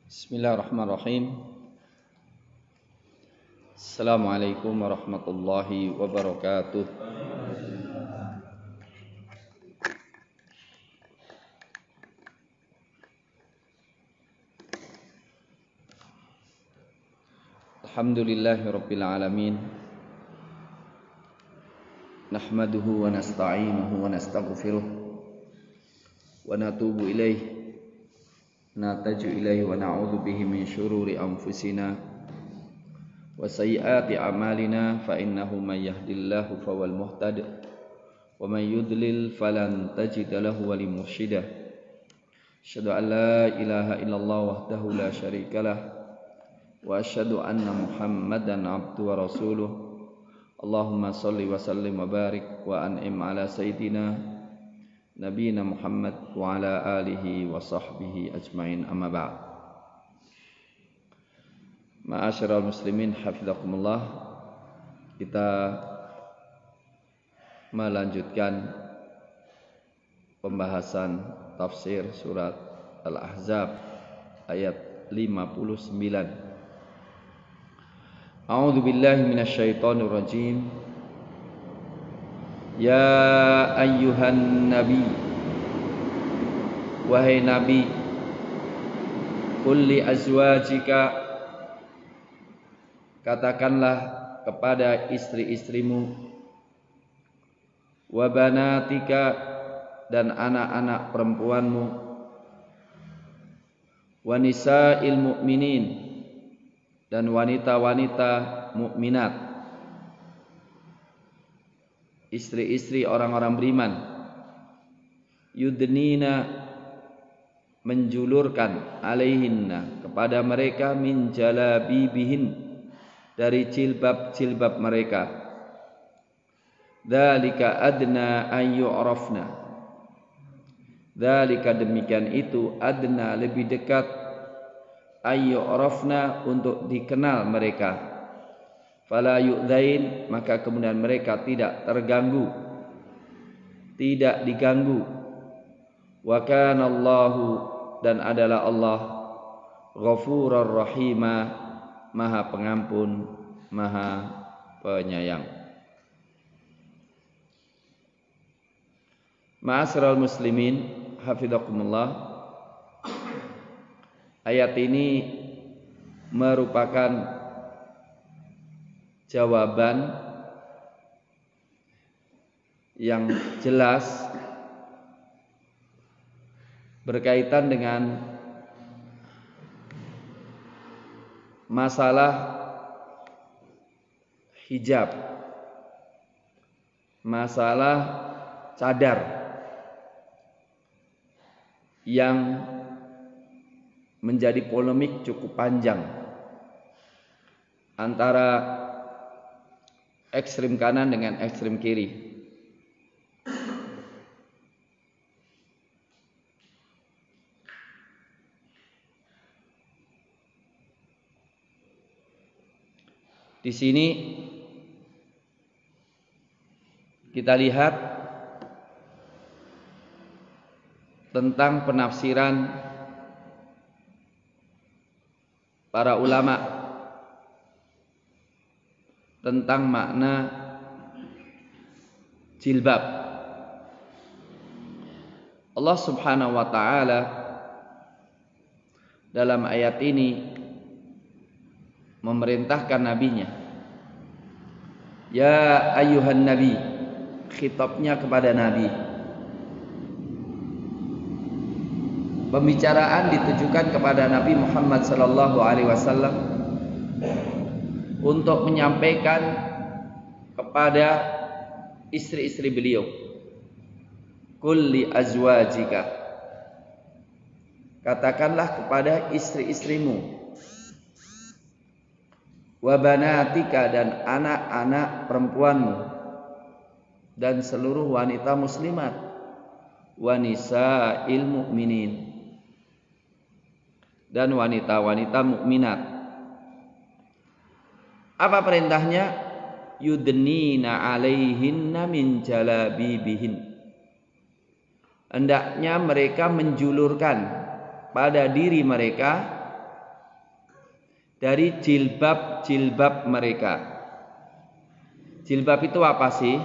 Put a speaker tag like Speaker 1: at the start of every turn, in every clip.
Speaker 1: Bismillahirrahmanirrahim. Assalamualaikum warahmatullahi wabarakatuh. Alhamdulillahirabbil alamin. Nahmaduhu wa nasta'inuhu wa nastaghfiruh wa natubu ilaihi. Nataju ilaihi wa na'udzu bihi min syururi anfusina wa sayyiati a'malina fa innahu may yahdihillahu fawal muhtadi wa may yudlil falan tajida lahu waliy mursyida. Asyhadu an la ilaha illallah wahdahu la syarikalah wa asyhadu anna Muhammadan abduhu wa rasuluh. Allahumma shalli wa sallim wa barik wa an'im ala sayyidina Nabiina Muhammad wa ala alihi wa sahbihi ajmain, amma ba'd. Ma'asyiral muslimin hafizakumullah, kita melanjutkan pembahasan tafsir surat Al-Ahzab ayat 59. A'udzu billahi minasyaitonir rajim. Ya ayyuhan nabi, wahai nabi, qul li azwajika, katakanlah kepada istri-istrimu, wa banatika, dan anak-anak perempuanmu, wa nisa'il mu'minin, dan wanita-wanita mukminat, istri-istri orang-orang beriman, yudnina, menjulurkan, alaihinna, kepada mereka, min jalabibihin, dari jilbab-jilbab mereka, dzalika adna an yu'rafna, dzalika, demikian itu, adna, lebih dekat, an yu'rafna, untuk dikenal mereka, fala yu'dzain, maka kemudian mereka tidak terganggu, tidak diganggu. Wa kana Allahu, dan adalah Allah, ghafurur rahima, maha pengampun, maha penyayang. Ma'asyiral muslimin hafizakumullah, ayat ini merupakan jawaban yang jelas berkaitan dengan masalah hijab, masalah cadar yang menjadi polemik cukup panjang antara ekstrem kanan dengan ekstrem kiri. Di sini kita lihat tentang penafsiran para ulama tentang makna jilbab. Allah Subhanahu wa ta'ala dalam ayat ini memerintahkan nabinya, ya ayyuhan nabi, khitabnya kepada nabi. Pembicaraan ditujukan kepada Nabi Muhammad sallallahu alaihi wasallam untuk menyampaikan kepada istri-istri beliau, qul li azwajika, katakanlah kepada istri-istrimu, wa banatika, dan anak-anak perempuanmu, dan seluruh wanita muslimat, wa nisa'il mu'minin, dan wanita-wanita mukminat. Apa perintahnya? Yudnina alaihinna min jalabibihin, hendaknya mereka menjulurkan pada diri mereka dari jilbab-jilbab mereka. Jilbab itu apa sih?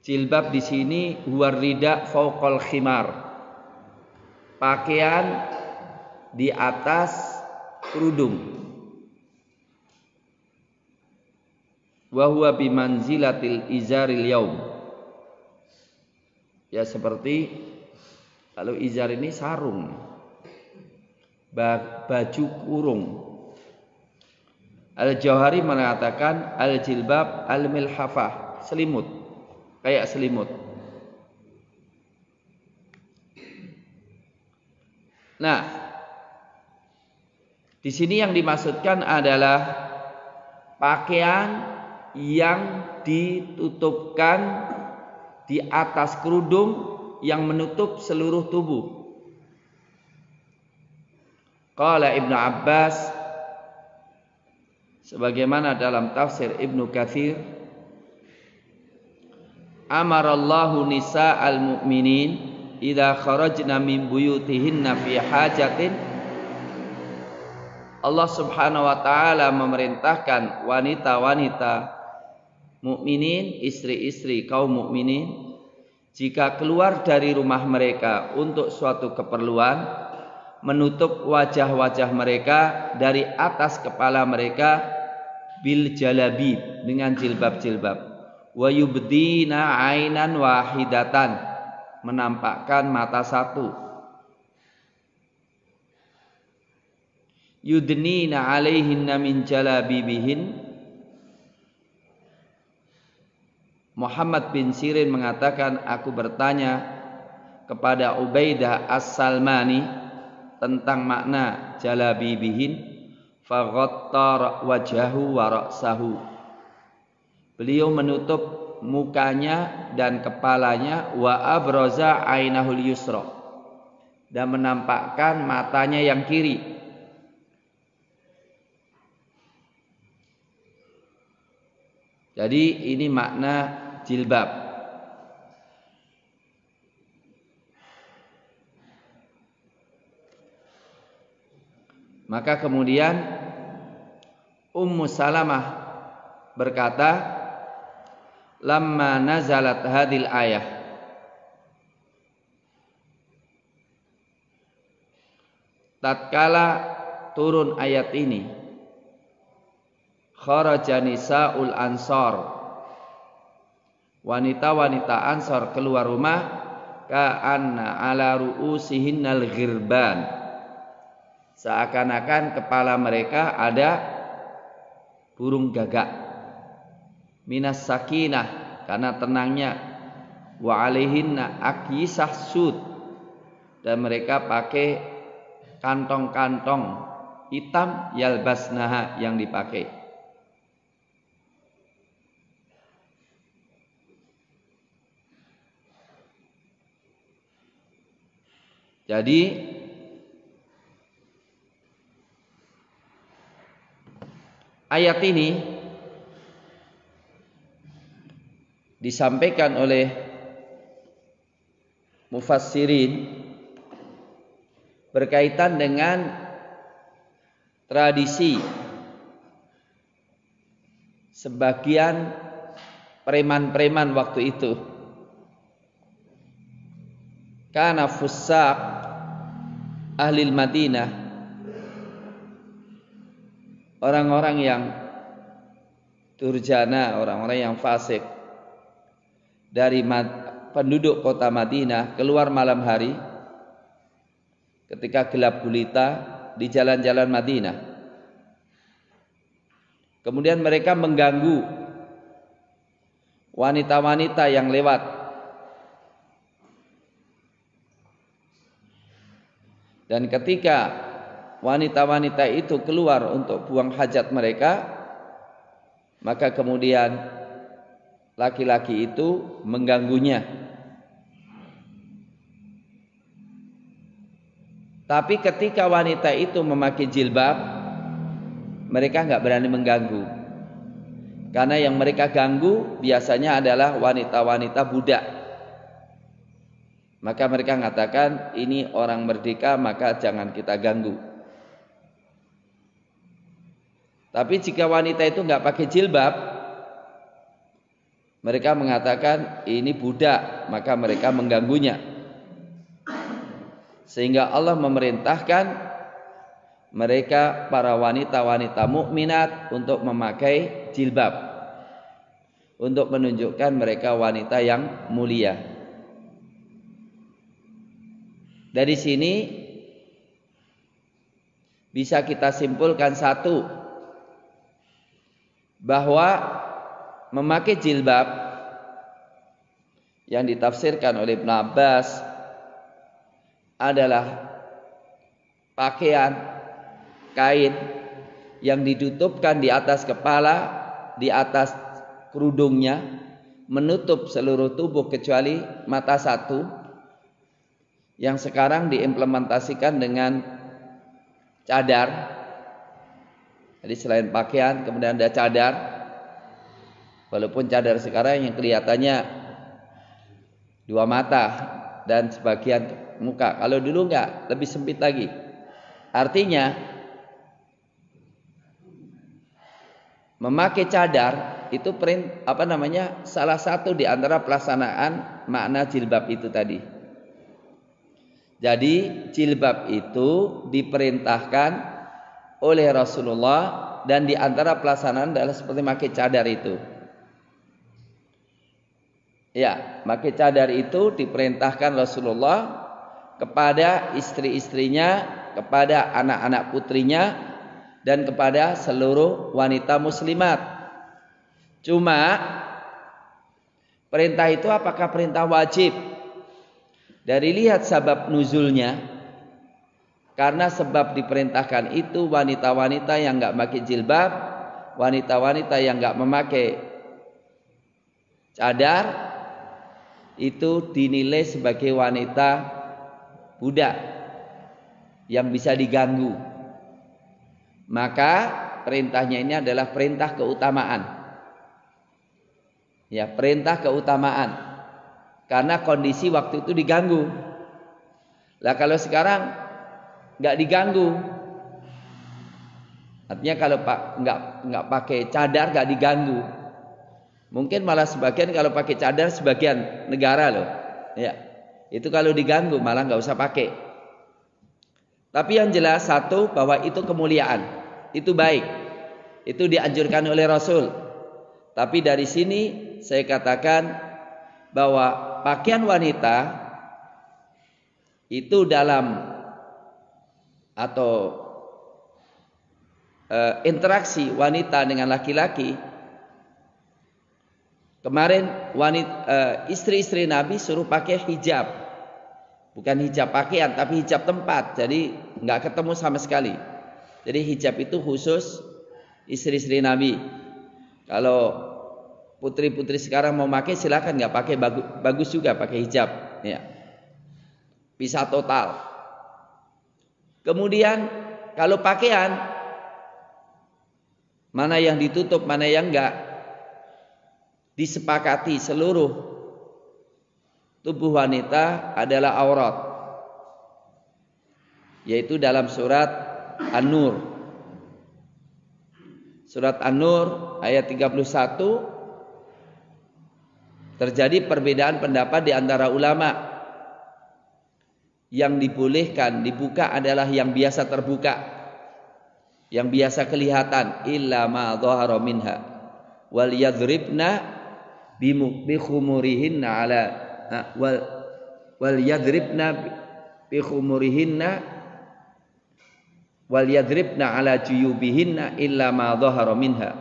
Speaker 1: Jilbab di sini huwa rida fauqal khimar. Pakaian di atas kerudung. Wa huwa bimanzilatil izaril yaum. Ya seperti kalau izar ini sarung, baju kurung. Al-Jauhari mengatakan al-jilbab al-milhafah, selimut, kayak selimut. Nah, di sini yang dimaksudkan adalah pakaian yang ditutupkan di atas kerudung yang menutup seluruh tubuh. Qala Ibnu Abbas, sebagaimana dalam tafsir Ibnu Katsir, amarallahu nisa'al mu'minin idza kharajna min buyutihinna fi hajatin. Allah Subhanahu wa taala memerintahkan wanita-wanita mukminin, istri-istri kaum mukminin, jika keluar dari rumah mereka untuk suatu keperluan, menutup wajah-wajah mereka dari atas kepala mereka bil jalabib, dengan jilbab-jilbab. Wa yubdina ainan wahidatan, menampakkan mata satu. Yudnina alaihinna min jalabibihin. Muhammad bin Sirin mengatakan, aku bertanya kepada Ubaidah As-Salmani tentang makna jalabibihin, faghatta wajhahu wa ra'sahu. Beliau menutup mukanya dan kepalanya, wa abraza ainahul yusra, dan menampakkan matanya yang kiri. Jadi ini makna jilbab. Maka kemudian Ummu Salamah berkata, lamma nazalat hadil ayah, tatkala turun ayat ini, kharaja nisa'ul ansar, wanita-wanita ansar keluar rumah, ka'anna ala ru'usihinnal ghirban, seakan-akan kepala mereka ada burung gagak, minas sakinah, karena tenangnya, wa alaihinna akyisah sud, dan mereka pakai kantong-kantong hitam, yalbasnaha, yang dipakai. Jadi ayat ini disampaikan oleh mufassirin berkaitan dengan tradisi sebagian preman-preman waktu itu. Kana fussaq ahli Madinah, orang-orang yang durjana, orang-orang yang fasik dari penduduk kota Madinah, keluar malam hari ketika gelap gulita di jalan-jalan Madinah. Kemudian mereka mengganggu wanita-wanita yang lewat. Dan ketika wanita-wanita itu keluar untuk buang hajat mereka, maka kemudian laki-laki itu mengganggunya. Tapi ketika wanita itu memakai jilbab, mereka nggak berani mengganggu, karena yang mereka ganggu biasanya adalah wanita-wanita budak. Maka mereka mengatakan ini orang merdeka, maka jangan kita ganggu. Tapi jika wanita itu nggak pakai jilbab, mereka mengatakan ini budak, maka mereka mengganggunya. Sehingga Allah memerintahkan mereka para wanita-wanita mukminat untuk memakai jilbab, untuk menunjukkan mereka wanita yang mulia. Dari sini bisa kita simpulkan satu, bahwa memakai jilbab yang ditafsirkan oleh Ibnu Abbas adalah pakaian kain yang ditutupkan di atas kepala, di atas kerudungnya, menutup seluruh tubuh kecuali mata satu, yang sekarang diimplementasikan dengan cadar. Jadi selain pakaian kemudian ada cadar. Walaupun cadar sekarang yang kelihatannya dua mata dan sebagian muka. Kalau dulu enggak, lebih sempit lagi. Artinya memakai cadar itu salah satu di antara pelaksanaan makna jilbab itu tadi. Jadi jilbab itu diperintahkan oleh Rasulullah, dan di antara pelaksanaan adalah seperti pakai cadar itu. Ya, pakai cadar itu diperintahkan Rasulullah kepada istri-istrinya, kepada anak-anak putrinya, dan kepada seluruh wanita muslimat. Cuma perintah itu apakah perintah wajib? Dari lihat sebab nuzulnya, karena sebab diperintahkan itu wanita-wanita yang enggak pakai jilbab, wanita-wanita yang enggak memakai cadar, itu dinilai sebagai wanita budak yang bisa diganggu. Maka perintahnya ini adalah perintah keutamaan. Ya, perintah keutamaan. Karena kondisi waktu itu diganggu. Lah kalau sekarang nggak diganggu, artinya kalau nggak pakai cadar nggak diganggu. Mungkin malah sebagian kalau pakai cadar sebagian negara loh, ya itu kalau diganggu malah nggak usah pakai. Tapi yang jelas satu, bahwa itu kemuliaan, itu baik, itu dianjurkan oleh Rasul. Tapi dari sini saya katakan bahwa pakaian wanita itu dalam atau interaksi wanita dengan laki-laki. Kemarin istri-istri Nabi suruh pakai hijab, bukan hijab pakaian tapi hijab tempat, jadi nggak ketemu sama sekali. Jadi hijab itu khusus istri-istri Nabi. Kalau putri-putri sekarang mau pakai silakan, nggak pakai bagus juga pakai hijab, ya. Bisa total. Kemudian kalau pakaian mana yang ditutup, mana yang enggak, disepakati seluruh tubuh wanita adalah aurat. Yaitu dalam surat An-Nur. Surat An-Nur ayat 31 terjadi perbedaan pendapat di antara ulama. Yang dibolehkan dibuka adalah yang biasa terbuka, yang biasa kelihatan, illa ma dhahara minha wal yadribna bi khumurihinna ala wal yadribna bi khumurihinna wal yadribna ala juyubihinna illa ma dhahara minha.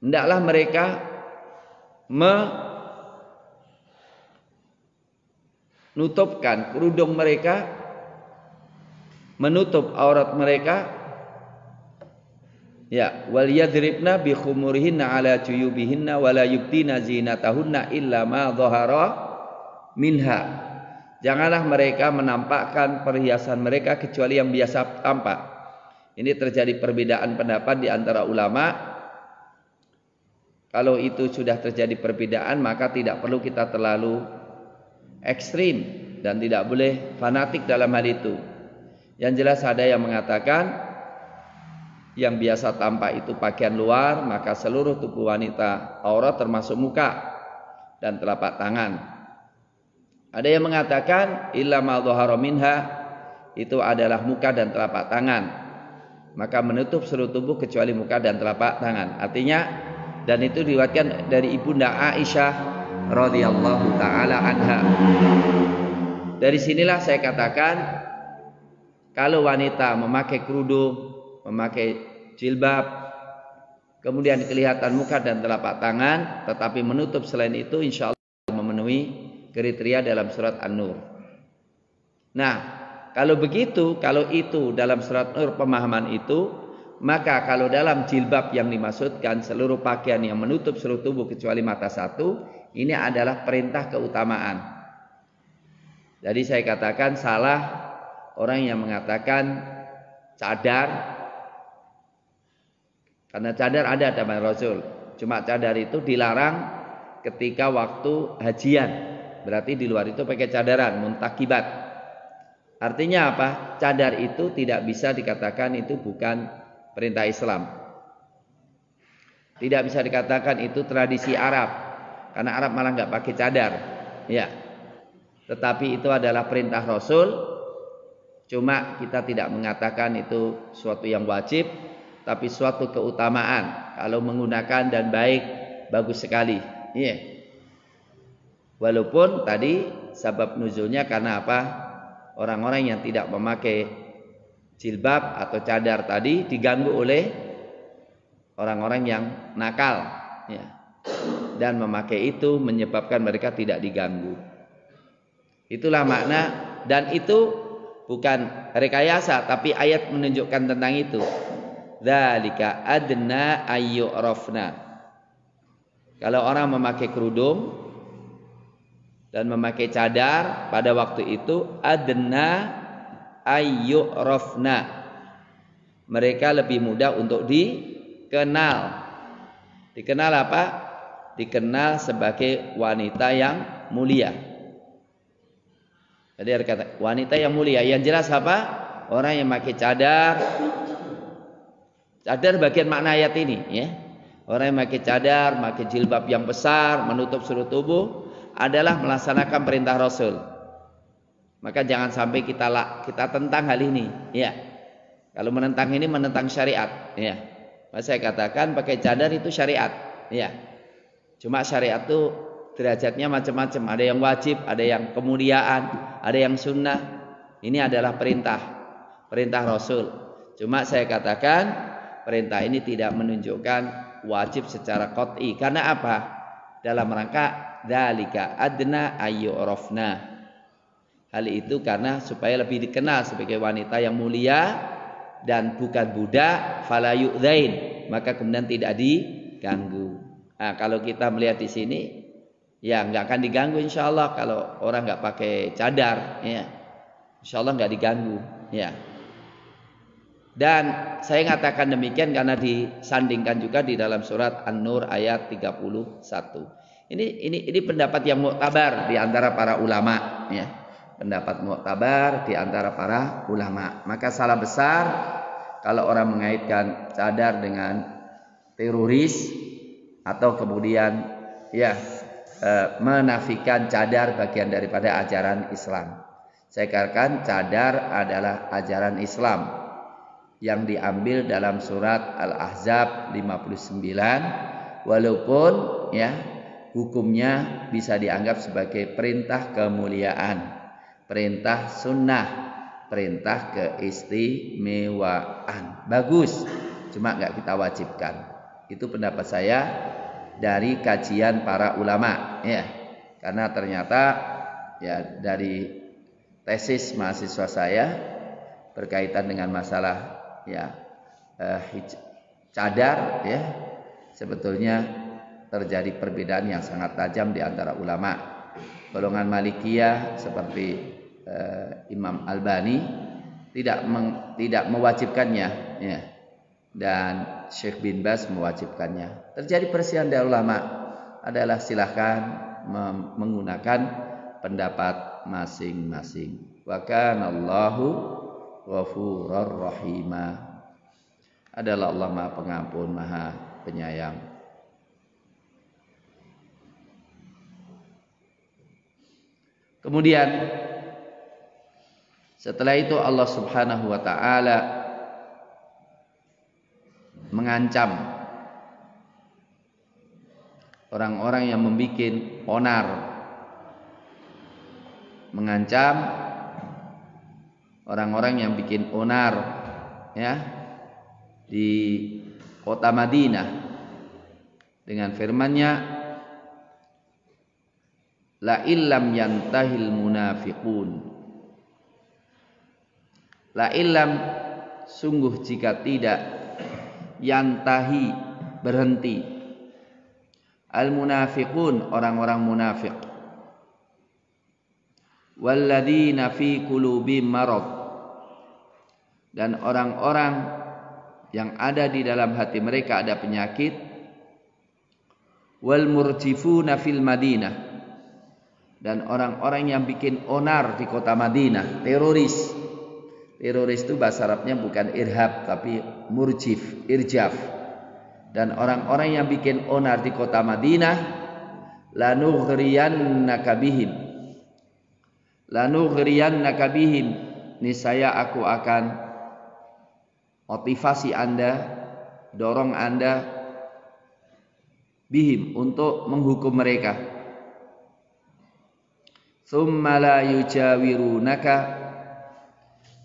Speaker 1: Hendaklah mereka menutupkan kerudung mereka, menutup aurat mereka, ya, wal yadribna bi khumurihinna ala juyubihinna wala yubdina zinatahunna illa ma dhahara minha. Janganlah mereka menampakkan perhiasan mereka kecuali yang biasa tampak. Ini terjadi perbedaan pendapat di antara ulama. kalau itu sudah terjadi perbedaan, maka tidak perlu kita terlalu ekstrim dan tidak boleh fanatik dalam hal itu. Yang jelas ada yang mengatakan yang biasa tampak itu pakaian luar, maka seluruh tubuh wanita aurat termasuk muka dan telapak tangan. Ada yang mengatakan illa ma dhahara minha, itu adalah muka dan telapak tangan, maka menutup seluruh tubuh kecuali muka dan telapak tangan. Artinya, dan itu diriwayatkan dari ibunda Aisyah radhiyallahu taala anha. Dari sinilah saya katakan, kalau wanita memakai kerudung, memakai jilbab, kemudian kelihatan muka dan telapak tangan, tetapi menutup selain itu, insya Allah memenuhi kriteria dalam surat An-Nur. Nah, kalau begitu, kalau itu dalam surat Nur pemahaman itu, maka kalau dalam jilbab yang dimaksudkan seluruh pakaian yang menutup seluruh tubuh kecuali mata satu, ini adalah perintah keutamaan. Jadi saya katakan salah orang yang mengatakan cadar, karena cadar ada zaman Rasul. Cuma cadar itu dilarang ketika waktu hajian. Berarti di luar itu pakai cadaran, muntakibat. Artinya apa? Cadar itu tidak bisa dikatakan itu bukan perintah Islam. Tidak bisa dikatakan itu tradisi Arab, karena Arab malah nggak pakai cadar. Ya. Tetapi itu adalah perintah Rasul. Cuma kita tidak mengatakan itu suatu yang wajib, tapi suatu keutamaan. Kalau menggunakan dan baik, bagus sekali. Iya. Walaupun tadi sebab nuzulnya karena apa? Orang-orang yang tidak memakai jilbab atau cadar tadi diganggu oleh orang-orang yang nakal, ya. Dan memakai itu menyebabkan mereka tidak diganggu. Itulah makna, dan itu bukan rekayasa, tapi ayat menunjukkan tentang itu. Dzalika adna ayyurafna. Kalau orang memakai kerudung dan memakai cadar pada waktu itu, adna ayyurafna, mereka lebih mudah untuk dikenal. Dikenal apa? Dikenal sebagai wanita yang mulia. Jadi ada kata wanita yang mulia. Yang jelas apa? Orang yang memakai cadar. Cadar bagian makna ayat ini, ya. Orang yang memakai cadar, memakai jilbab yang besar, menutup seluruh tubuh, adalah melaksanakan perintah Rasul. Maka jangan sampai kita tentang hal ini, ya. Kalau menentang ini menentang syariat, ya. Maka saya katakan pakai cadar itu syariat, ya. Cuma syariat itu derajatnya macam-macam. Ada yang wajib, ada yang kemuliaan, ada yang sunnah. Ini adalah perintah Rasul. Cuma saya katakan perintah ini tidak menunjukkan wajib secara qat'i. Karena apa? Dalam rangka dzalika adna ayyurafna. Hal itu karena supaya lebih dikenal sebagai wanita yang mulia dan bukan budak, fala yu'dzain, maka kemudian tidak diganggu. Nah, kalau kita melihat di sini, ya nggak akan diganggu insyaallah kalau orang nggak pakai cadar, ya. Insyaallah nggak diganggu, ya. Dan saya mengatakan demikian karena disandingkan juga di dalam surat An-Nur ayat 31. Ini pendapat yang muktabar di antara para ulama, ya. Pendapat muktabar di antara para ulama. Maka salah besar kalau orang mengaitkan cadar dengan teroris atau kemudian ya menafikan cadar bagian daripada ajaran Islam. Saya katakan cadar adalah ajaran Islam yang diambil dalam surat Al-Ahzab 59, walaupun ya hukumnya bisa dianggap sebagai perintah kemuliaan, perintah sunnah, perintah keistimewaan. Bagus, cuma nggak kita wajibkan. Itu pendapat saya dari kajian para ulama, ya. Karena ternyata ya dari tesis mahasiswa saya berkaitan dengan masalah ya cadar, ya, sebetulnya terjadi perbedaan yang sangat tajam di antara ulama. Golongan Malikiyah seperti Imam Albani tidak mewajibkannya, ya. dan Syekh bin Baz mewajibkannya. Terjadi perselisihan dari ulama adalah silahkan menggunakan pendapat masing-masing. Wa kana Allahu ghafurur rahima. Adalah Allah Maha Pengampun, Maha Penyayang. Kemudian setelah itu Allah Subhanahu wa taala mengancam orang-orang yang membuat onar, mengancam orang-orang yang bikin onar ya di kota Madinah dengan firman-Nya, la illam yantahil munafiqun, la illam sungguh jika tidak yantahi berhenti al munafiqun orang-orang munafik, walladzina fi qulubihim marad dan orang-orang yang ada di dalam hati mereka ada penyakit, wal murjifuna fil Madinah dan orang-orang yang bikin onar di kota Madinah, teroris. Teroris itu bahasa Arabnya bukan irhab tapi murjif, irjaf. Dan orang-orang yang bikin onar di kota Madinah, lanughriyannaka bihim. Lanughriyannaka bihim, niscaya aku akan motivasi Anda, dorong Anda bihim untuk menghukum mereka. Tsumma la yujawirunaka,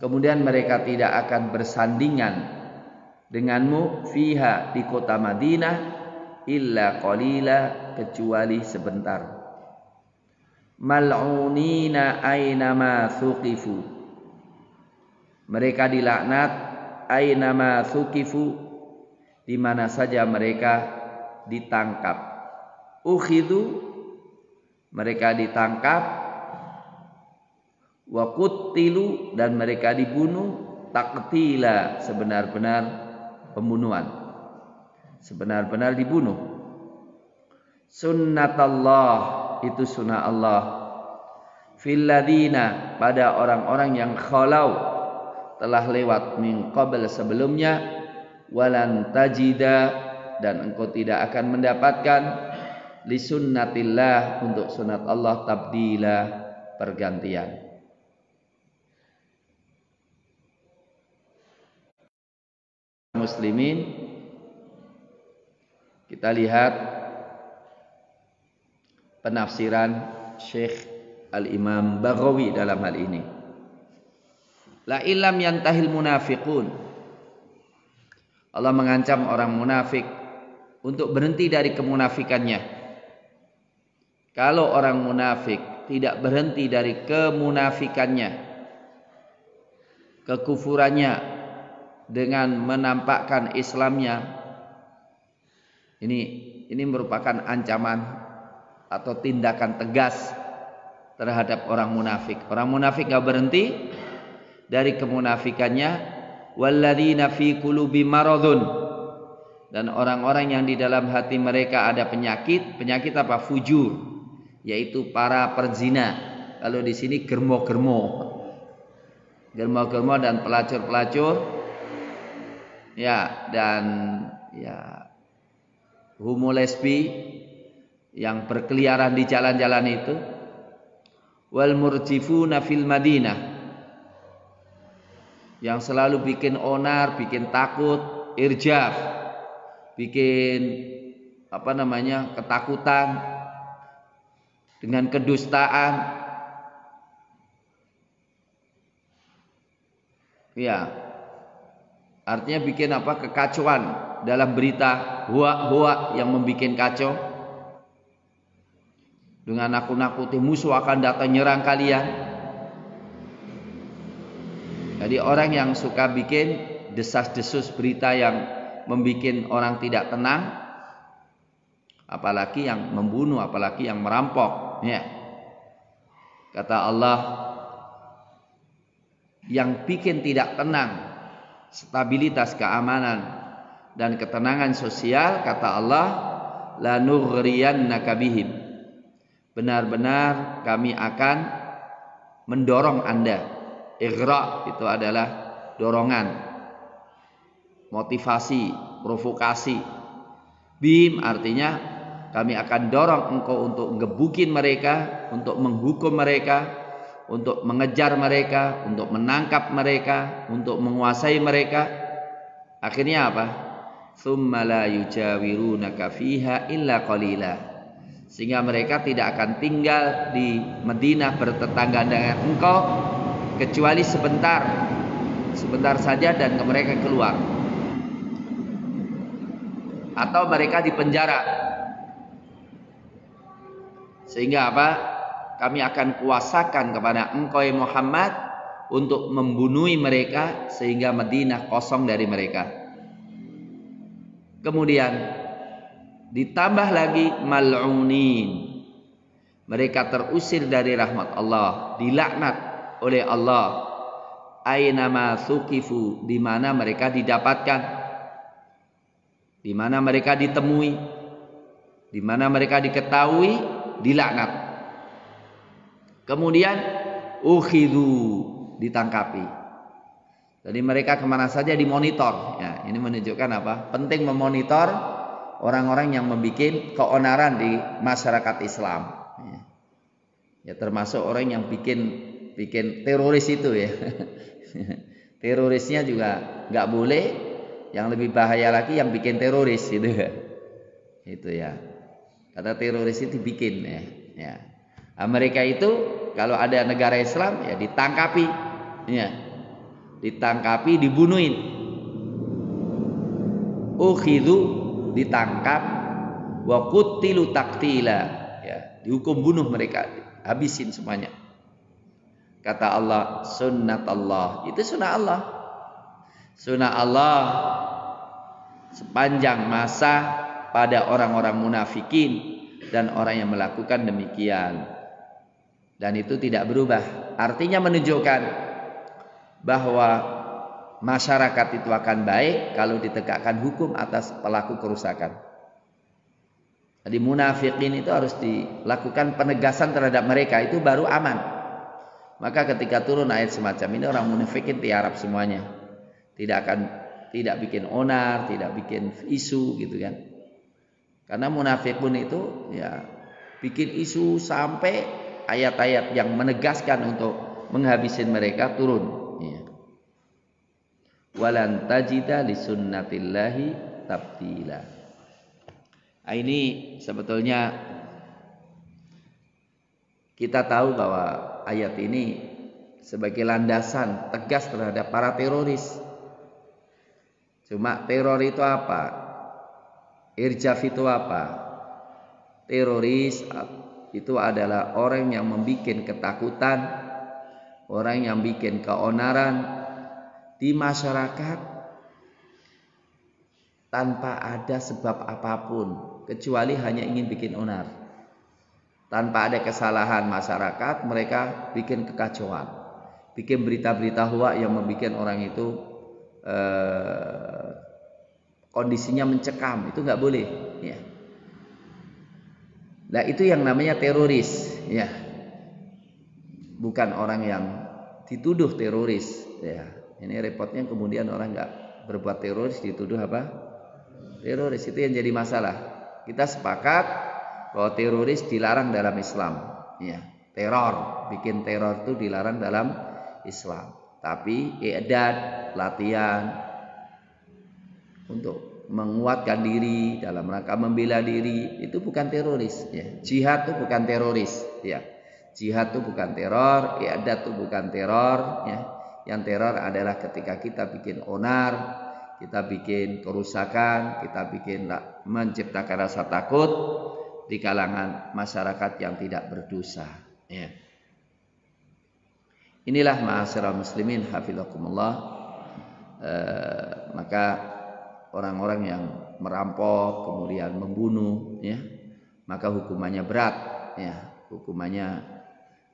Speaker 1: kemudian mereka tidak akan bersandingan denganmu fiha di kota Madinah illa qalila, kecuali sebentar. Mal'unina aynama thuqifu, mereka dilaknat aynama thuqifu, di mana saja mereka ditangkap. Ukhidhu, mereka ditangkap. Wa quttilu, dan mereka dibunuh. Taqtila, sebenar-benar pembunuhan, sebenar-benar dibunuh. Sunnatallah, itu sunnah Allah. Fil ladina, pada orang-orang yang khalau, telah lewat min qabl, sebelumnya. Walan tajida, dan engkau tidak akan mendapatkan li sunnatillah, untuk sunat Allah, tabdila, pergantian. Muslimin, kita lihat penafsiran Syekh Al-Imam Baghawi dalam hal ini. La illam yantahil munafiqun, Allah mengancam orang munafik untuk berhenti dari kemunafikannya. Kalau orang munafik tidak berhenti dari kemunafikannya, kekufurannya, dengan menampakkan Islamnya, ini merupakan ancaman atau tindakan tegas terhadap orang munafik. Orang munafik gak berhenti dari kemunafikannya. Walladzina fi qulubihim maradun, dan orang-orang yang di dalam hati mereka ada penyakit. Penyakit apa? Fujur, yaitu para perzina. Kalau di sini germo-germo dan pelacur-pelacur, ya, dan ya homo lesbi yang berkeliaran di jalan-jalan itu. Wal murjifuna fil Madinah, yang selalu bikin onar, bikin takut, irjaf, bikin ketakutan dengan kedustaan. Ya, artinya bikin kekacauan dalam berita, hoak-hoak yang membuat kacau, dengan nakut-nakuti musuh akan datang nyerang kalian. Jadi orang yang suka bikin desas-desus berita yang membuat orang tidak tenang, apalagi yang membunuh, apalagi yang merampok, ya. Kata Allah, yang bikin tidak tenang, stabilitas keamanan dan ketenangan sosial, kata Allah, lanughriyannaka bihim, benar-benar kami akan mendorong Anda. Ighra itu adalah dorongan, motivasi, provokasi. Bihim artinya kami akan dorong engkau untuk ngebukin mereka, untuk menghukum mereka, untuk mengejar mereka, untuk menangkap mereka, untuk menguasai mereka. Akhirnya apa? Tsumma la yujawirunaka fiha illa qalila, sehingga mereka tidak akan tinggal di Madinah bertetangga dengan engkau kecuali sebentar saja, dan mereka keluar atau mereka dipenjara. Sehingga apa? Kami akan kuasakan kepada engkau ya Muhammad untuk membunuhi mereka sehingga Madinah kosong dari mereka. Kemudian ditambah lagi mal'unin, mereka terusir dari rahmat Allah, dilaknat oleh Allah. Ainama thuqifu, di mana mereka didapatkan, di mana mereka ditemui, di mana mereka diketahui, dilaknat. Kemudian ukhidhu, ditangkapi. Jadi mereka kemana saja dimonitor. Ya, ini menunjukkan apa? Penting memonitor orang-orang yang membuat keonaran di masyarakat Islam. Ya, termasuk orang yang bikin teroris itu ya. Terorisnya juga nggak boleh. Yang lebih bahaya lagi yang bikin teroris itu. Itu ya. Karena teroris itu dibikin ya. Amerika itu kalau ada negara Islam ya ditangkapi. Ya. Ditangkapi, dibunuhin. Ukhidhu, ditangkap, wa qutilu taqtila, ya, dihukum bunuh mereka, habisin semuanya. Kata Allah, sunnatullah, itu sunnah Allah. Sunnah Allah sepanjang masa pada orang-orang munafikin dan orang yang melakukan demikian. Dan itu tidak berubah. Artinya menunjukkan bahwa masyarakat itu akan baik kalau ditegakkan hukum atas pelaku kerusakan. Jadi munafikin itu harus dilakukan penegasan terhadap mereka, itu baru aman. Maka ketika turun ayat semacam ini, orang munafikin tiarap semuanya. Tidak bikin onar, tidak bikin isu gitu kan. Karena munafikun itu ya bikin isu sampai ayat-ayat yang menegaskan untuk menghabisin mereka turun. Walan tajida li sunnatillahi tabdila. Ini sebetulnya kita tahu bahwa ayat ini sebagai landasan tegas terhadap para teroris. Cuma teror itu apa? Irjaf itu apa? Teroris itu adalah orang yang membuat ketakutan, orang yang bikin keonaran di masyarakat tanpa ada sebab apapun kecuali hanya ingin bikin onar. Tanpa ada kesalahan masyarakat, mereka bikin kekacauan, bikin berita-berita hoak yang membuat orang itu kondisinya mencekam. Itu nggak boleh ya. Nah, itu yang namanya teroris ya. Bukan orang yang dituduh teroris ya. Ini repotnya kemudian orang nggak berbuat teroris dituduh apa? Teroris. Itu yang jadi masalah. Kita sepakat bahwa teroris dilarang dalam Islam. Ya, teror, bikin teror itu dilarang dalam Islam. Tapi i'dad, latihan untuk menguatkan diri dalam rangka membela diri itu bukan teroris. Ya. Jihad itu bukan teroris. Ya. Jihad itu bukan teror, i'dad itu bukan teror. Ya. Yang teror adalah ketika kita bikin onar, kita bikin kerusakan, kita bikin menciptakan rasa takut di kalangan masyarakat yang tidak berdosa. Ya. Inilah ma'asyiral muslimin hafizakumullah. Maka orang-orang yang merampok kemudian membunuh, ya, maka hukumannya berat. Ya. Hukumannya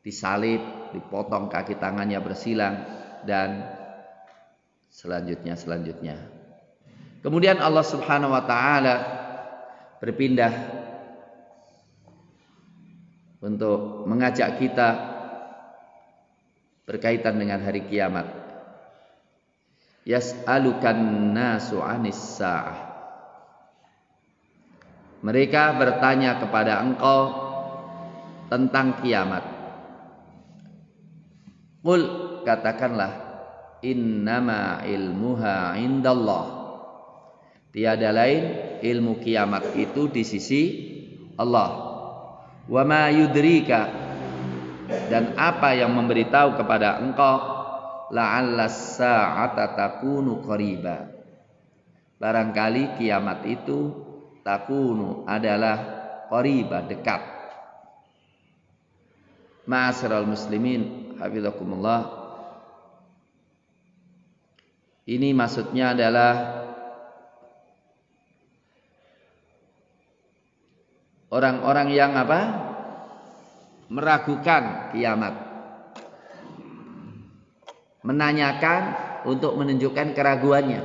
Speaker 1: disalib, dipotong kaki tangannya bersilang, dan selanjutnya. Kemudian Allah Subhanahu wa taala berpindah untuk mengajak kita berkaitan dengan hari kiamat. Yas'alukan nasu 'anis sa'ah. Mereka bertanya kepada engkau tentang kiamat. Qul, katakanlah, innama ilmuha indallah. Tiada lain ilmu kiamat itu di sisi Allah. Wa ma yudrika, dan apa yang memberitahu kepada engkau, la'allas sa'ata takunu qariba. Barangkali kiamat itu takunu adalah qariba, dekat. Ma'asyiral muslimin hafizakumullah. Ini maksudnya adalah orang-orang yang apa? Meragukan kiamat. Menanyakan untuk menunjukkan keraguannya.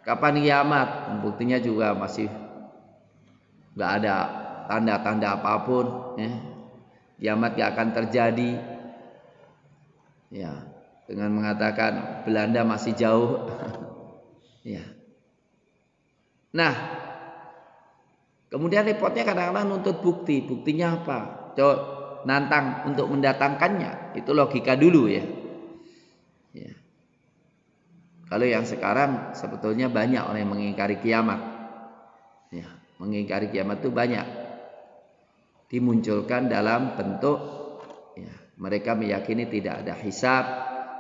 Speaker 1: Kapan kiamat? Buktinya juga masih nggak ada tanda-tanda apapun, ya. Kiamat gak akan terjadi, ya, dengan mengatakan Belanda masih jauh. Ya. Nah, kemudian repotnya kadang-kadang nuntut bukti. Buktinya apa? Coba nantang untuk mendatangkannya. Itu logika dulu, ya. Ya. Kalau yang sekarang sebetulnya banyak orang yang mengingkari kiamat. Ya, mengingkari kiamat itu banyak. Dimunculkan dalam bentuk, ya, mereka meyakini tidak ada hisab,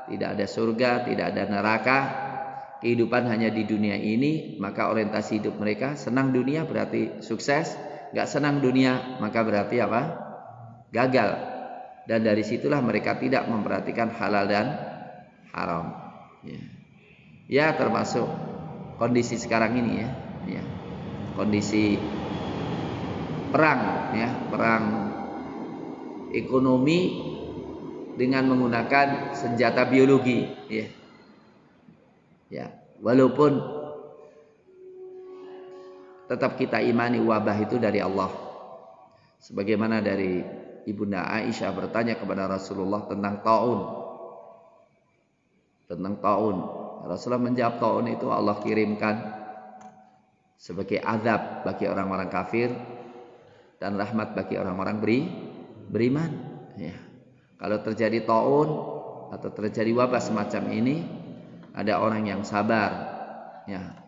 Speaker 1: tidak ada surga, tidak ada neraka. Kehidupan hanya di dunia ini, maka orientasi hidup mereka senang dunia berarti sukses, gak senang dunia maka berarti apa? Gagal. Dan dari situlah mereka tidak memperhatikan halal dan haram. Ya, ya, termasuk kondisi sekarang ini, ya, ya. Kondisi perang, ya, perang ekonomi dengan menggunakan senjata biologi, ya. Ya, walaupun tetap kita imani wabah itu dari Allah. Sebagaimana dari Ibunda Aisyah bertanya kepada Rasulullah tentang taun. Tentang taun. Rasulullah menjawab, taun itu Allah kirimkan sebagai azab bagi orang-orang kafir dan rahmat bagi orang-orang beriman. Ya. Kalau terjadi taun atau terjadi wabah semacam ini, ada orang yang sabar, ya,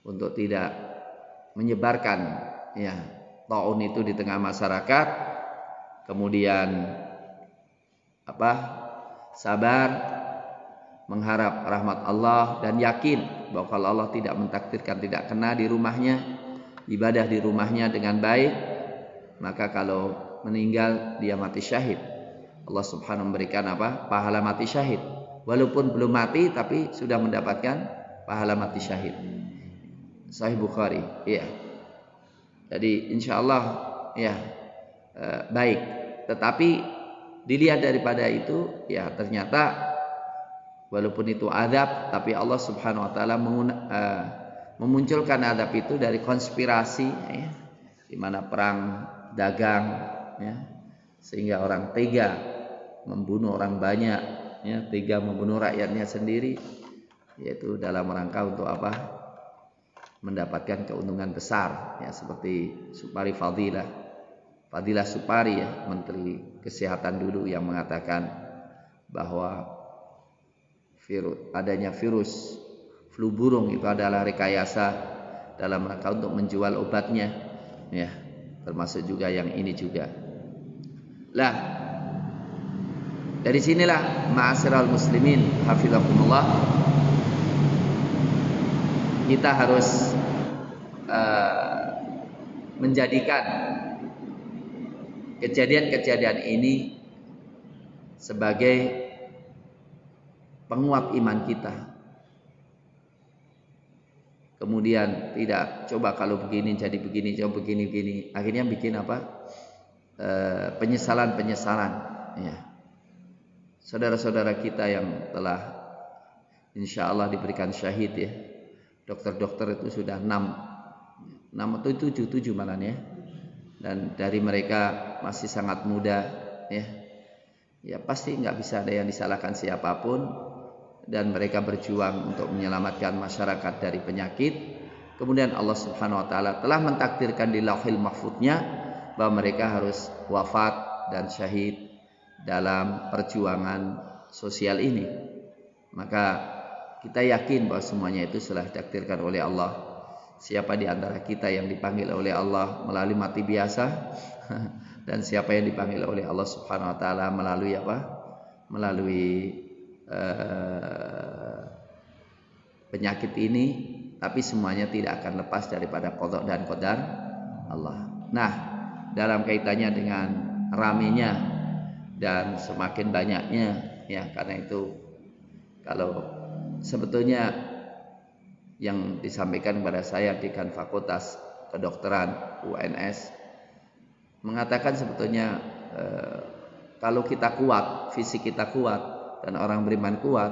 Speaker 1: untuk tidak menyebarkan, ya, taun itu di tengah masyarakat. Kemudian apa? Sabar, mengharap rahmat Allah dan yakin bahwa kalau Allah tidak mentakdirkan tidak kena di rumahnya, ibadah di rumahnya dengan baik, maka kalau meninggal dia mati syahid. Allah Subhanahu memberikan apa? Pahala mati syahid. Walaupun belum mati tapi sudah mendapatkan pahala mati syahid. Sahih Bukhari, ya. Jadi insyaallah, ya, baik. Tetapi dilihat daripada itu, ya, ternyata walaupun itu azab, tapi Allah Subhanahu wa taala memunculkan azab itu dari konspirasi, ya, di mana perang dagang, ya, sehingga orang tega membunuh orang banyak, ya, tega membunuh rakyatnya sendiri, yaitu dalam rangka untuk apa? Mendapatkan keuntungan besar, ya, seperti Supari Fadilah Supari, ya, Menteri Kesehatan dulu, yang mengatakan bahwa adanya virus flu burung itu adalah rekayasa dalam rangka untuk menjual obatnya, ya, termasuk juga yang ini juga. Lah, dari sinilah ma'asyiral muslimin hafizakumullah, kita harus menjadikan kejadian-kejadian ini sebagai penguat iman kita. Kemudian tidak coba kalau begini jadi begini, coba begini. Akhirnya bikin apa? Penyesalan, ya. Saudara-saudara kita yang telah insya Allah diberikan syahid, ya, Dokter-dokter itu sudah 6 atau 7 malah ya. Dan dari mereka masih sangat muda ya. Ya pasti nggak bisa ada yang disalahkan siapapun, dan mereka berjuang untuk menyelamatkan masyarakat dari penyakit. Kemudian Allah Subhanahu wa taala telah mentakdirkan di Lauhil Mahfuznya bahwa mereka harus wafat dan syahid dalam perjuangan sosial ini. Maka kita yakin bahwa semuanya itu sudah ditakdirkan oleh Allah. Siapa di antara kita yang dipanggil oleh Allah melalui mati biasa dan siapa yang dipanggil oleh Allah Subhanahu wa taala melalui apa? Melalui penyakit ini, tapi semuanya tidak akan lepas daripada qada dan qadar Allah. Nah, dalam kaitannya dengan ramenya dan semakin banyaknya ya, karena itu kalau sebetulnya yang disampaikan kepada saya dekan Fakultas Kedokteran UNS mengatakan sebetulnya kalau kita kuat, fisik kita kuat dan orang beriman kuat,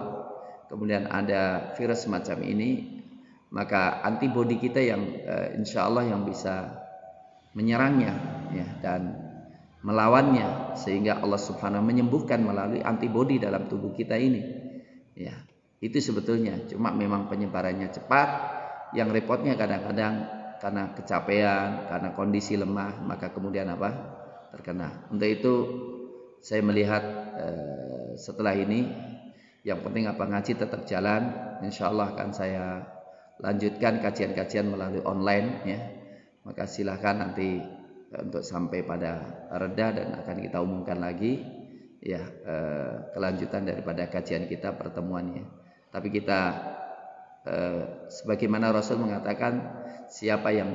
Speaker 1: kemudian ada virus semacam ini, maka antibodi kita yang insya Allah yang bisa menyerangnya ya, dan melawannya, sehingga Allah Subhanahu menyembuhkan melalui antibodi dalam tubuh kita ini ya. Itu sebetulnya, cuma memang penyebarannya cepat. Yang repotnya kadang-kadang karena kecapean, karena kondisi lemah, maka kemudian apa? Terkena. Untuk itu saya melihat setelah ini yang penting apa, ngaji tetap jalan. Insya Allah akan saya lanjutkan kajian-kajian melalui online ya. Maka silahkan nanti untuk sampai pada reda, dan akan kita umumkan lagi ya kelanjutan daripada kajian kita pertemuannya. Tapi kita sebagaimana Rasul mengatakan, siapa yang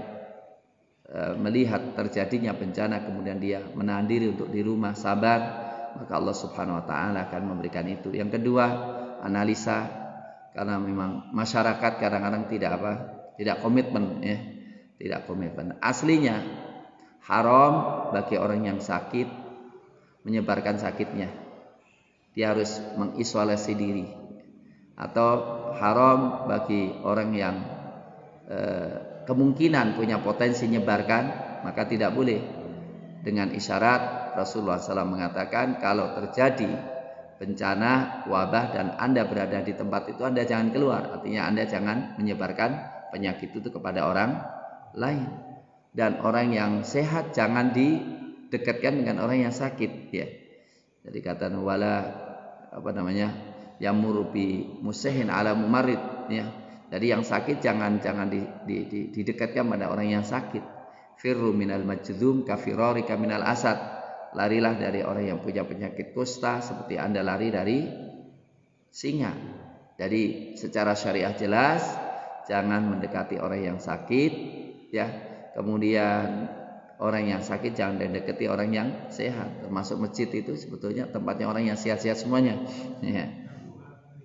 Speaker 1: melihat terjadinya bencana kemudian dia menahan diri untuk di rumah sabar, maka Allah Subhanahu wa taala akan memberikan itu. Yang kedua, analisa, karena memang masyarakat kadang-kadang tidak komitmen ya, tidak komitmen. Aslinya haram bagi orang yang sakit menyebarkan sakitnya. Dia harus mengisolasi diri. Atau haram bagi orang yang kemungkinan punya potensi menyebarkan, maka tidak boleh. Dengan isyarat Rasulullah SAW mengatakan, kalau terjadi bencana wabah dan Anda berada di tempat itu, Anda jangan keluar. Artinya Anda jangan menyebarkan penyakit itu kepada orang lain. Dan orang yang sehat jangan didekatkan dengan orang yang sakit ya. Jadi kata wala yang murubi musehin ala mumarid ya. Jadi yang sakit jangan didekatkan pada orang yang sakit. Firru minal majdzum kafirarika minal asad. Larilah dari orang yang punya penyakit kusta seperti Anda lari dari singa. Jadi secara syariah jelas jangan mendekati orang yang sakit ya. Kemudian orang yang sakit jangan mendekati orang yang sehat. Termasuk masjid itu sebetulnya tempatnya orang yang sehat-sehat semuanya ya.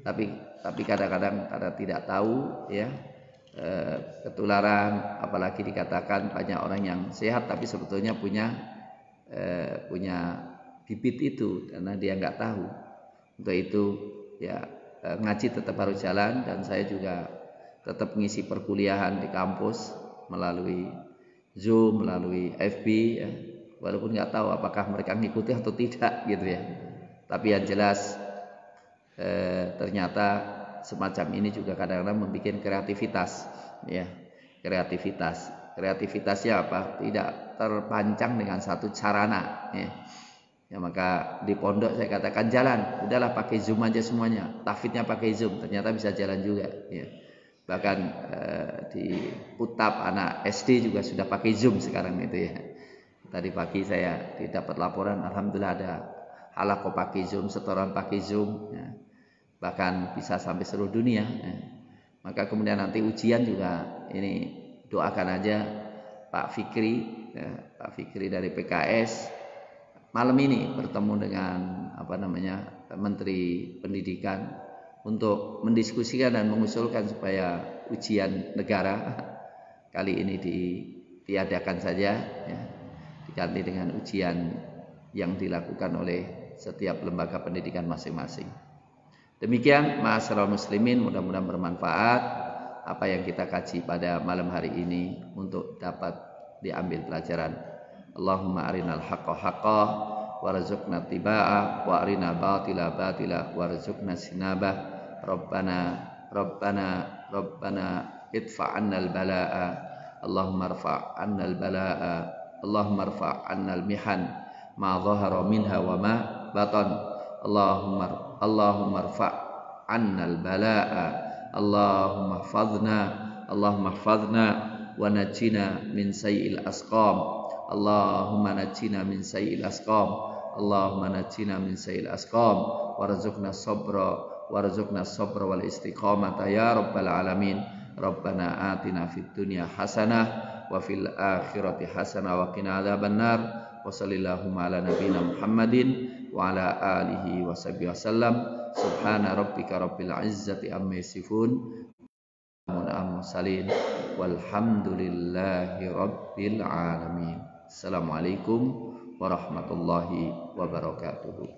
Speaker 1: Tapi kadang-kadang karena tidak tahu ya, ketularan, apalagi dikatakan banyak orang yang sehat tapi sebetulnya punya bibit itu karena dia nggak tahu. Untuk itu ya ngaji tetap harus jalan, dan saya juga tetap mengisi perkuliahan di kampus melalui Zoom, melalui FB ya. Walaupun nggak tahu apakah mereka mengikuti atau tidak gitu ya. Tapi yang jelas ternyata semacam ini juga kadang-kadang membuat kreativitas ya. Kreativitasnya apa? Tidak terpancang dengan satu sarana ya. Ya maka di pondok saya katakan jalan, udahlah pakai Zoom aja semuanya. Tahfidznya pakai Zoom, ternyata bisa jalan juga ya. Bahkan di Putab anak SD juga sudah pakai Zoom sekarang itu ya. Tadi pagi saya dapat laporan, alhamdulillah ada halaqah pakai Zoom, setoran pakai Zoom ya. Bahkan bisa sampai seluruh dunia ya. Maka kemudian nanti ujian juga ini doakan aja Pak Fikri ya, Pak Fikri dari PKS malam ini bertemu dengan Menteri Pendidikan untuk mendiskusikan dan mengusulkan supaya ujian negara kali ini ditiadakan saja ya, diganti dengan ujian yang dilakukan oleh setiap lembaga pendidikan masing-masing. Demikian ma'asyiral muslimin, mudah-mudahan bermanfaat. apa yang kita kaji pada malam hari ini untuk dapat diambil pelajaran. Allahumma arinal haqqa haqqa warzuqna tibaa wa arina batila batila warzuqna sinabah. Rabbana idfa' 'annal balaa'a. Allahumma irfa' 'annal balaa'a. Allahumma irfa' 'annal mihan ma dhahara minha wa ma batan. Allahumma irfa' 'annal balaa'a. Allahumma ihfazna wa najjina min sayyi'il asqam. Allahumma najjina min sayyi'il asqam. Allahumma najjina min sayyi'il asqam warzuqna sabra wal istiqamata ya rabbal alamin. Rabbana atina fid dunya hasanah wa fil akhirati hasanah wa qina adzabannar. Wa sallallahu ala nabiyyina Muhammadin wa ala alihi wa sahbihi wasallam. Subhana rabbika rabbil izzati amma yasifun wa mursalin walhamdulillahi rabbil alamin. Assalamualaikum warahmatullahi wabarakatuh.